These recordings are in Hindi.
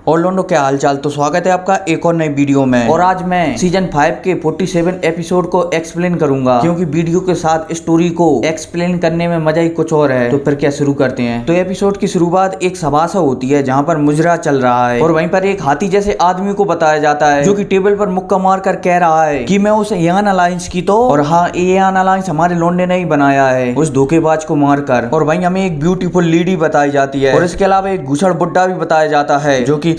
और लोगों क्या हालचाल। तो स्वागत है आपका एक और नई वीडियो में। और आज मैं सीजन 5 के 47 एपिसोड को एक्सप्लेन करूंगा, क्योंकि वीडियो के साथ स्टोरी को एक्सप्लेन करने में मजा ही कुछ और है। तो फिर क्या शुरू करते हैं। तो एपिसोड की शुरुआत एक सभा से होती है जहाँ पर मुजरा चल रहा है और वहीं पर एक हाथी जैसे आदमी को बताया जाता है जो कि टेबल पर मुक्का मार कर कह रहा है कि मैं उस एयान अलायंस की तो, और हाँ एयान अलायंस हमारे लोंडे ने ही बनाया है उस धोखेबाज को मारकर। और वहीं हमें एक ब्यूटीफुल लेडी बताई जाती है और इसके अलावा एक घुसड़ बुड्ढा भी बताया जाता है जो कि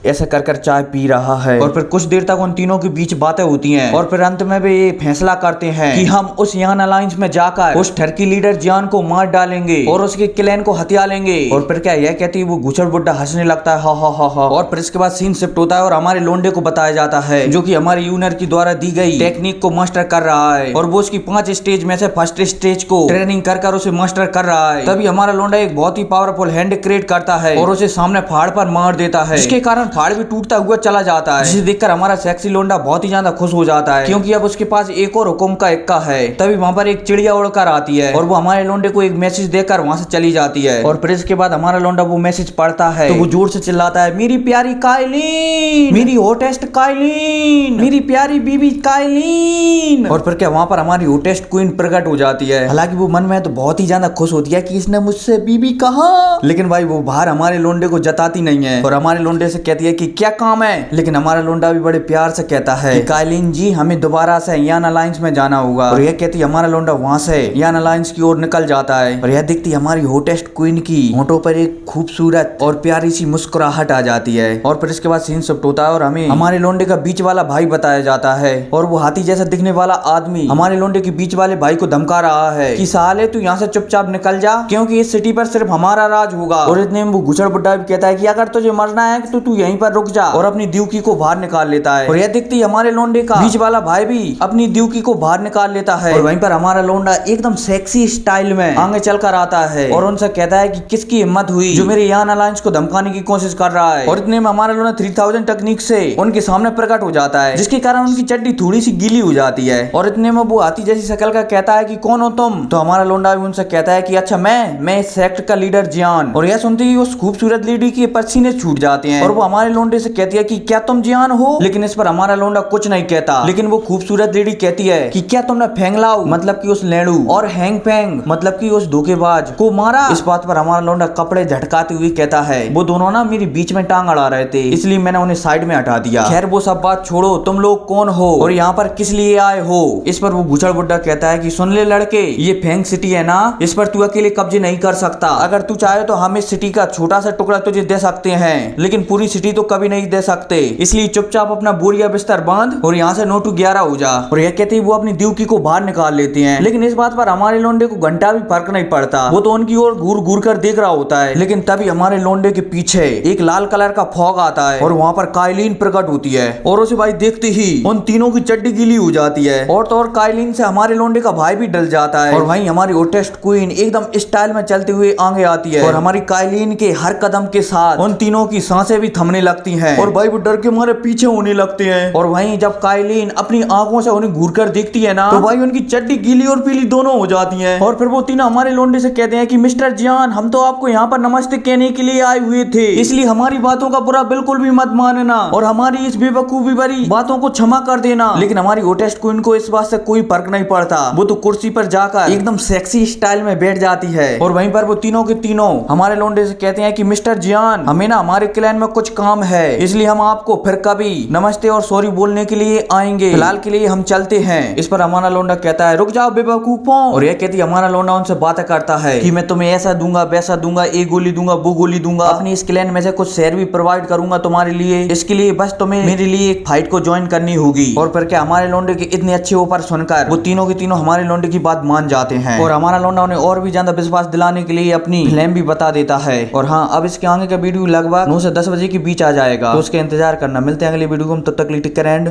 ऐसा कर कर चाय पी रहा है। और फिर कुछ देर तक उन तीनों के बीच बातें होती हैं और फिर अंत में वे ये फैसला करते हैं कि हम उस यान अलायंस में जाकर उस टर्की लीडर जियान को मार डालेंगे और उसके क्लैन को हत्या लेंगे। और फिर क्या यह कहती है वो घुसड़ बुड्ढा हंसने लगता है हा हा हा हा। और फिर इसके बाद सीन शिफ्ट होता है और हमारे लोंडे को बताया जाता है जो कि हमारे यूनियर की द्वारा दी गई टेक्निक को मास्टर कर रहा है और वो उसकी 5 स्टेज में से फर्स्ट स्टेज को ट्रेनिंग कर उसे मास्टर कर रहा है। तभी हमारा लोंडा एक बहुत ही पावरफुल हैंड क्रिएट करता है और उसे सामने फाड़ पर मार देता है, जिसके कारण फाड़ भी टूटता हुआ चला जाता है, जिसे देखकर हमारा सेक्सी लोंडा बहुत ही ज्यादा खुश हो जाता है क्योंकि अब उसके पास एक और हुक्म का इक्का है। तभी वहां पर एक चिड़िया उड़कर आती है और वो हमारे लोंडे को एक मैसेज देकर वहां से चली जाती है। और फिर इसके बाद हमारा लोंडा वो मैसेज पढ़ता है तो वो जोर से चिल्लाता है मेरी प्यारी काइलिन, मेरी होटेस्ट काइलिन, मेरी प्यारी बीबी काइलिन। और फिर क्या वहां पर हमारी होटेस्ट क्वीन प्रकट हो जाती है। हालांकि वो मन में तो बहुत ही ज्यादा खुश होती है कि इसने मुझसे बीबी कहा, लेकिन भाई वो बाहर हमारे लोंडे को जताती नहीं है और हमारे लोंडे से कहती है कि क्या काम है। लेकिन हमारा लोंडा भी बड़े प्यार से कहता है कि काइलिन जी हमें दोबारा से यान अलायंस में जाना होगा। और यह कहती है हमारा लोंडा वहां से यान अलायंस की ओर निकल जाता है और यह दिखती हमारी होटेस्ट क्वीन की होठों पर एक खूबसूरत और प्यारी सी मुस्कुराहट आ जाती है। और फिर इसके बाद सीन शिफ्ट होता है और हमें हमारे लोंडे का बीच वाला भाई बताया जाता है और वो हाथी जैसा दिखने वाला आदमी हमारे लोंडे के बीच वाले भाई को धमका रहा है कि साले तू यहाँ से चुपचाप निकल जा क्योंकि इस सिटी पर सिर्फ हमारा राज होगा। और इतने में वो घुसड़ बुड्ढा भी कहता है कि अगर तुझे मरना है तो तू यहीं पर रुक जा, और अपनी द्यूकी को बाहर निकाल लेता है। और यह दिखती हमारे लोंडे का बीच वाला भाई भी अपनी द्यूकी को बाहर निकाल लेता है और वहीं पर हमारा लोंडा एकदम सेक्सी स्टाइल में आगे चलकर आता है और उनसे कहता है कि किसकी हिम्मत हुई जो मेरे यान अलायंस को धमकाने की कोशिश कर रहा है। और इतने में हमारा लोंडा 3000 टेक्निक से उनके सामने प्रकट हो जाता है, जिसके कारण उनकी चड्डी थोड़ी सी गीली हो जाती है। और इतने में वो हाथी जैसी शक्ल का कहता है कि कौन हो तुम। तो हमारा लोंडा भी उनसे कहता है कि अच्छा मैं इस सेक्ट का लीडर जियान। और यह सुनते ही उस खूबसूरत लेडी के पसीने छूट जाते हैं और वो हमारे लोंडे से कहती है कि क्या तुम जियान हो। लेकिन इस पर हमारा लोंडा कुछ नहीं कहता, लेकिन वो खूबसूरत लेडी कहती है कि क्या तुमने फेंगलाऊ मतलब कि उस लेडू और हैंग पेंग मतलब कि उस धोखेबाज को मारा। इस बात पर हमारा लोंडा कपड़े झटकाते हुए कहता है वो दोनों ना मेरी बीच में टांग अड़ा रहे थे इसलिए मैंने उन्हें साइड में हटा दिया। खैर वो सब बात छोड़ो, तुम लोग कौन हो और यहाँ पर किस लिए आए हो। इस पर वो घुसड़ बुड्ढा कहता है कि सुन ले लड़के, ये फेंग सिटी है ना, इस पर तू अकेले कब्जे नहीं कर सकता। अगर तू चाहे तो हम इस सिटी का छोटा सा टुकड़ा तुझे दे सकते हैं, लेकिन पूरी सिटी तो कभी नहीं दे सकते। इसलिए चुपचाप अपना बोरिया बिस्तर बांध और यहाँ से 9 to 11 हो जा। और यह कहते ही वो अपनी द्यूकी को बाहर निकाल लेते हैं। लेकिन इस बात पर हमारे लोंडे को घंटा भी फर्क नहीं पड़ता, वो तो उनकी ओर घूर घूर कर देख रहा होता है। लेकिन तभी हमारे लोंडे के पीछे एक लाल कलर का फॉग आता है और वहाँ पर काइलिन प्रकट होती है और उसे भाई देखते ही उन तीनों की चड्डी गीली हो जाती है। और तो और काइलिन से हमारे लोंडे का भाई भी डल जाता है और वहीं हमारी होटेस्ट क्वीन एकदम स्टाइल में चलते हुए आगे आती है और हमारी काइलिन के हर कदम के साथ उन तीनों की सांसें भी थमने लगती हैं और भाई वो डर के हमारे पीछे होने लगते हैं। और वहीं जब काइलिन अपनी आंखों से उन्हें घूर कर देखती है ना तो भाई उनकी चड्डी गीली और पीली दोनों हो जाती हैं। और फिर वो तीनों हमारे लोंडे से कहते हैं कि मिस्टर जियान हम तो आपको यहाँ पर नमस्ते कहने के लिए आए हुए थे, इसलिए हमारी बातों का बुरा बिल्कुल भी मत मानना और हमारी इस बेवकूफी भरी बातों को क्षमा कर देना। लेकिन हमारी होटेस्ट क्वीन को इस बात से कोई फर्क नहीं पड़ता, वो तो कुर्सी पर जाकर एकदम सेक्सी स्टाइल में बैठ जाती है। और वहीं पर वो तीनों के तीनों हमारे लोंडे से कहते हैं कि मिस्टर जियान हमें ना हमारे क्लैन में कुछ काम है, इसलिए हम आपको फिर कभी नमस्ते और सॉरी बोलने के लिए आएंगे, फिलहाल के लिए हम चलते हैं। इस पर हमारा लोंडा कहता है रुक जाओ बेवकूफों। और यह कहती हमारा लोंडा उनसे बातें करता है कि मैं तुम्हें ऐसा दूंगा वैसा दूंगा, एक गोली दूंगा वो गोली दूंगा, अपनी इस क्लैन में से कुछ शेयर भी प्रोवाइड करूंगा तुम्हारे लिए, इसके लिए बस तुम्हें मेरे लिए एक फाइट को ज्वाइन करनी होगी। और फिर क्या हमारे लोंडे के इतने अच्छे ऊपर सुनकर वो तीनों के तीनों हमारे लोंडे की बात मान जाते हैं और हमारा लोंडा उन्हें और भी ज्यादा विश्वास दिलाने के लिए अपनी फ्लेम भी बता देता है। और हाँ अब इसके आगे का वीडियो लगभग 9 से 10 बजे के बीच आ जाएगा, तो उसका इंतजार करना। मिलते हैं अगली वीडियो को, तब तक टेक केयर एंड